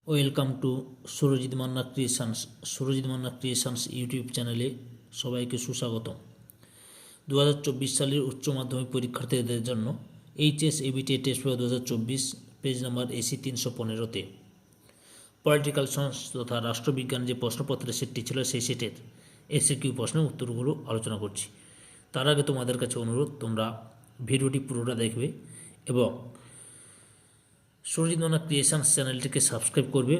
Welcome to Surajit Manna creations YouTube চ্যানেলে সবাইকে সুস্বাগতম। 2024 সালের উচ্চ মাধ্যমিক পরীক্ষার্থীদের জন্য HSABT test paper 2024 page number AC 315-তে পলিটিক্যাল সায়েন্স তথা রাষ্ট্রবিজ্ঞান যে প্রশ্নপত্রের সেটটি ছিল সেই সেটের SQ প্রশ্নের উত্তরগুলো আলোচনা করছি। তার আগে তোমাদের কাছে অনুরোধ, তোমরা ভিডিওটি পুরোটা দেখবে এবং সুরজিৎ মান্না ক্রিয়েশনস চ্যানেলটিকে সাবস্ক্রাইব করবে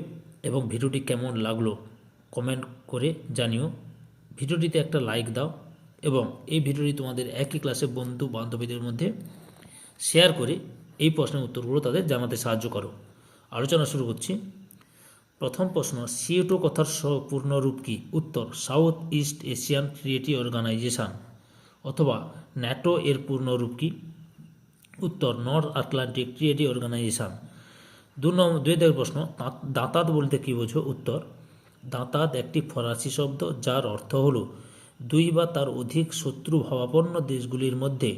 এবং ভিডিওটি কেমন লাগলো কমেন্ট করে জানিও। ভিডিওটিতে একটা লাইক দাও এবং এই ভিডিওটি তোমাদের একই ক্লাসে বন্ধু বান্ধবীদের মধ্যে শেয়ার করে এই প্রশ্নের উত্তরগুলো তাদের জানাতে সাহায্য করো। আলোচনা শুরু করছি। প্রথম প্রশ্ন, সিএটো কথার পূর্ণরূপ কি? উত্তর, south east Asian treaty organization অথবা ন্যাটো এর পূর্ণরূপ কি? উত্তর, নর্থ আটলান্টিক ট্রিটি অর্গানাইজেশন। দুই দাগের প্রশ্ন, দাঁতাত বলতে কী বোঝো? উত্তর, দাঁতাত একটি ফরাসি শব্দ যার অর্থ হল দুই বা তার অধিক শত্রু ভাবাপন্ন দেশগুলির মধ্যে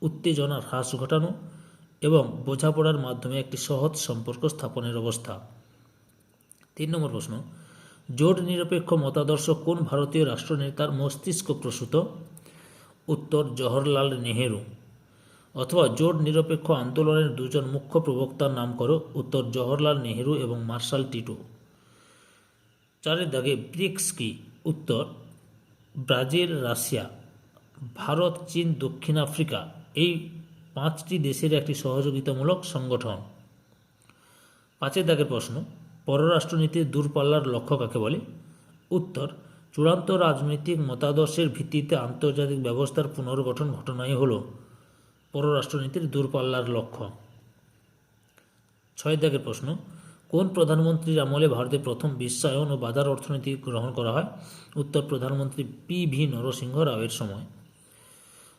উত্তেজনার হ্রাস ঘটানো এবং বোঝাপড়ার মাধ্যমে একটি সহজ সম্পর্ক স্থাপনের অবস্থা। 3 নম্বর প্রশ্ন, জোট নিরপেক্ষ মতাদর্শ কোন ভারতীয় রাষ্ট্রনেতার মস্তিষ্ক প্রসূত? উত্তর, জওহরলাল নেহেরু। অথবা জোট নিরপেক্ষ আন্দোলনের দুজন মুখ্য প্রবক্তার নাম করো। উত্তর, জওহরলাল নেহেরু এবং মার্শাল টিটো। 4 দাগে ব্রিক্স কি? উত্তর, ব্রাজিল, রাশিয়া, ভারত, চীন, দক্ষিণ আফ্রিকা এই 5টি দেশের একটি সহযোগিতামূলক সংগঠন। 5 দাগের প্রশ্ন, পররাষ্ট্রনীতির দূরপাল্লার লক্ষ্য কাকে বলে? উত্তর, চূড়ান্ত রাজনৈতিক মতাদর্শের ভিত্তিতে আন্তর্জাতিক ব্যবস্থার পুনর্গঠন ঘটনাই হল পররাষ্ট্রনীতির দূরপাল্লার লক্ষ্য। 6 দাগের প্রশ্ন, কোন প্রধানমন্ত্রীর আমলে ভারতে প্রথম বিশ্বায়ন ও বাজার অর্থনীতি গ্রহণ করা হয়? উত্তর, প্রধানমন্ত্রী PV নরসিংহ রাওয়ের সময়।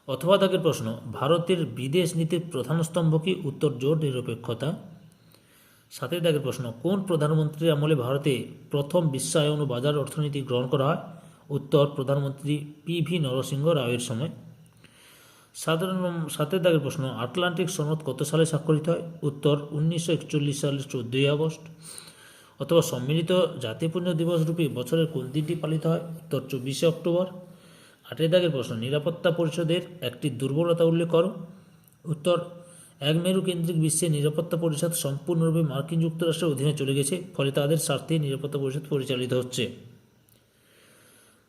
অথবা দাগের প্রশ্ন, ভারতের বিদেশ নীতির প্রধান স্তম্ভ কি? উত্তর, জোট নিরপেক্ষতা। 7 দাগের প্রশ্ন, কোন প্রধানমন্ত্রীর আমলে ভারতে প্রথম বিশ্বায়ন ও বাজার অর্থনীতি গ্রহণ করা হয়? উত্তর, প্রধানমন্ত্রী PV নরসিংহ রাওয়ের সময়। 7 দাগের প্রশ্ন, আটলান্টিক সনদ কত সালে স্বাক্ষরিত হয়? উত্তর, 1941 সালের 14 আগস্ট। অথবা সম্মিলিত জাতিপুঞ্জ দিবস রূপে বছরের কোন দিনটি পালিত হয়? উত্তর, 24 অক্টোবর। 8 দাগের প্রশ্ন, নিরাপত্তা পরিষদের একটি দুর্বলতা উল্লেখ করো। উত্তর, এক মেরু কেন্দ্রিক বিশ্বে নিরাপত্তা পরিষদ সম্পূর্ণরূপে মার্কিন যুক্তরাষ্ট্রের অধীনে চলে গেছে, ফলে তাদের স্বার্থে নিরাপত্তা পরিষদ পরিচালিত হচ্ছে।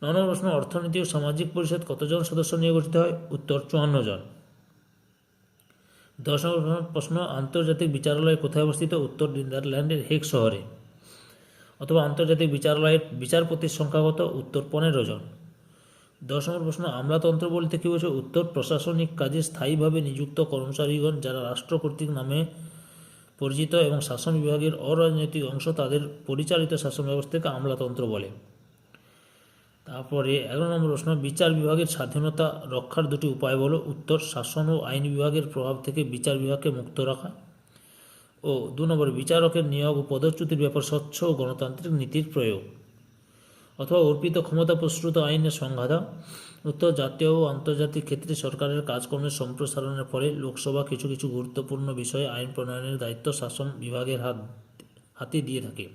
9 নম্বর প্রশ্ন, অর্থনীতি ও সামাজিক পরিষদ কতজন সদস্য নিয়ে গঠিত হয়? উত্তর, 54 জন। 10 নম্বর প্রশ্ন, আন্তর্জাতিক বিচারালয় কোথায় অবস্থিত? উত্তর, নেদারল্যান্ডের হেগ শহরে। অথবা আন্তর্জাতিক বিচারালয়ের বিচারপতির সংখ্যা কত? উত্তর, 15 জন। 10 নম্বর প্রশ্ন, আমলাতন্ত্র বলতে কী বোঝো? উত্তর, প্রশাসনিক কাজে স্থায়ীভাবে নিযুক্ত কর্মচারীগণ যারা রাষ্ট্র কর্তৃক নামে পরিচিত এবং শাসন বিভাগের অরাজনৈতিক অংশ তাদের পরিচালিত শাসন ব্যবস্থাকে আমলাতন্ত্র বলে। তারপরে 11 নম্বর প্রশ্ন, বিচার বিভাগের স্বাধীনতা রক্ষার দুটি উপায় বলো। উত্তর, শাসন ও আইন বিভাগের প্রভাব থেকে বিচার বিভাগকে মুক্ত রাখা। ও 2 নম্বর, বিচারকের নিয়োগ ও পদচ্যুতির ব্যাপার স্বচ্ছ ও গণতান্ত্রিক নীতির প্রয়োগ। অথবা অর্পিত ক্ষমতা প্রসূত আইনের সংজ্ঞা দাও। উত্তর, জাতীয় ও আন্তর্জাতিক ক্ষেত্রে সরকারের কাজকর্মের সম্প্রসারণের ফলে লোকসভা কিছু কিছু গুরুত্বপূর্ণ বিষয়ে আইন প্রণয়নের দায়িত্ব শাসন বিভাগের হাতে দিয়ে থাকে।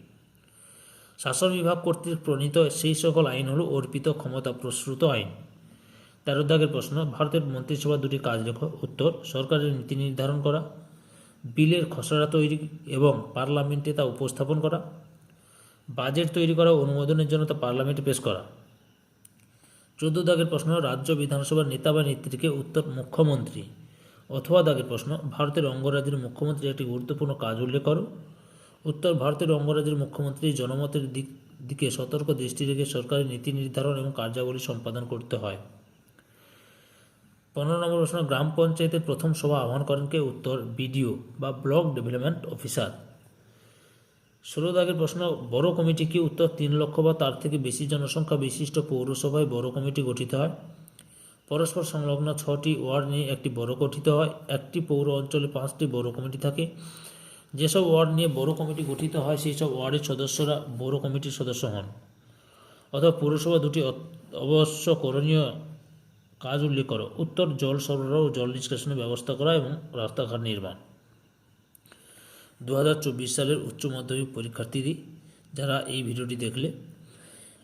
শাসন বিভাগ কর্তৃক প্রণীত সেই সকল আইন হল অর্পিত ক্ষমতা প্রসূত আইন। 13 দাগের প্রশ্ন, ভারতের মন্ত্রিসভার দুটি কাজ লেখো। উত্তর, সরকারের নীতি নির্ধারণ করা, বিলের খসড়া তৈরি এবং পার্লামেন্টে তা উপস্থাপন করা, বাজেট তৈরি করা ও অনুমোদনের জন্য তা পার্লামেন্টে পেশ করা। 14 দাগের প্রশ্ন, রাজ্য বিধানসভার নেতা বা নেত্রীকে? উত্তর, মুখ্যমন্ত্রী। অথবা দাগের প্রশ্ন, ভারতের অঙ্গরাজ্যের মুখ্যমন্ত্রীর একটি গুরুত্বপূর্ণ কাজ উল্লেখ করো। উত্তর, ভারতের অঙ্গরাজ্যের মুখ্যমন্ত্রী জনমতের দিকে সতর্ক দৃষ্টি রেখে সরকারের নীতি নির্ধারণ এবং কার্যাবলী সম্পাদন করতে হয়। 15 নম্বর প্রশ্ন, গ্রাম পঞ্চায়েতের প্রথম সভা আহ্বান করেন কে? উত্তর, BDO বা ব্লক ডেভেলপমেন্ট অফিসার। 16 দাগের প্রশ্ন, বড় কমিটি কি? উত্তর, 3 লক্ষ বা তার থেকে বেশি জনসংখ্যা বিশিষ্ট পৌরসভায় বড় কমিটি গঠিত হয়। পরস্পর সংলগ্ন 6টি ওয়ার্ড নিয়ে একটি বড় গঠিত হয়। একটি পৌর অঞ্চলে 5টি বড় কমিটি থাকে। যেসব ওয়ার্ড নিয়ে বড় কমিটি গঠিত হয় সেই সব ওয়ার্ডের সদস্যরা বড় কমিটির সদস্য হন। অথবা পৌরসভা দুটি অবশ্য করণীয় কাজ উল্লেখ করো। উত্তর, জল সরবরাহ ও জল নিষ্কাশনের ব্যবস্থা করা এবং রাস্তাঘাট নির্মাণ। 2024 সালের উচ্চ মাধ্যমিক পরীক্ষার্থীরা যারা এই ভিডিওটি দেখলে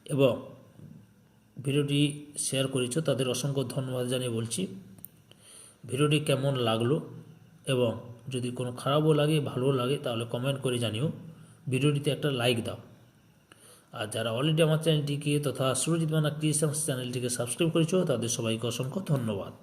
এবং ভিডিওটি শেয়ার করেছো তাদের অসংখ্য ধন্যবাদ জানিয়ে বলছি, ভিডিওটি কেমন লাগলো এবং যদি কোনো খারাপও লাগে ভালো লাগে তাহলে কমেন্ট করে জানিও, ভিডিওটিতে একটা লাইক দাও। আর যারা অলরেডি আমার চ্যানেলটিকে তথা সুরজিৎ মান্না ক্রিয়েশনস চ্যানেলটিকে সাবস্ক্রাইব করেছো তাদের সবাইকে অসংখ্য ধন্যবাদ।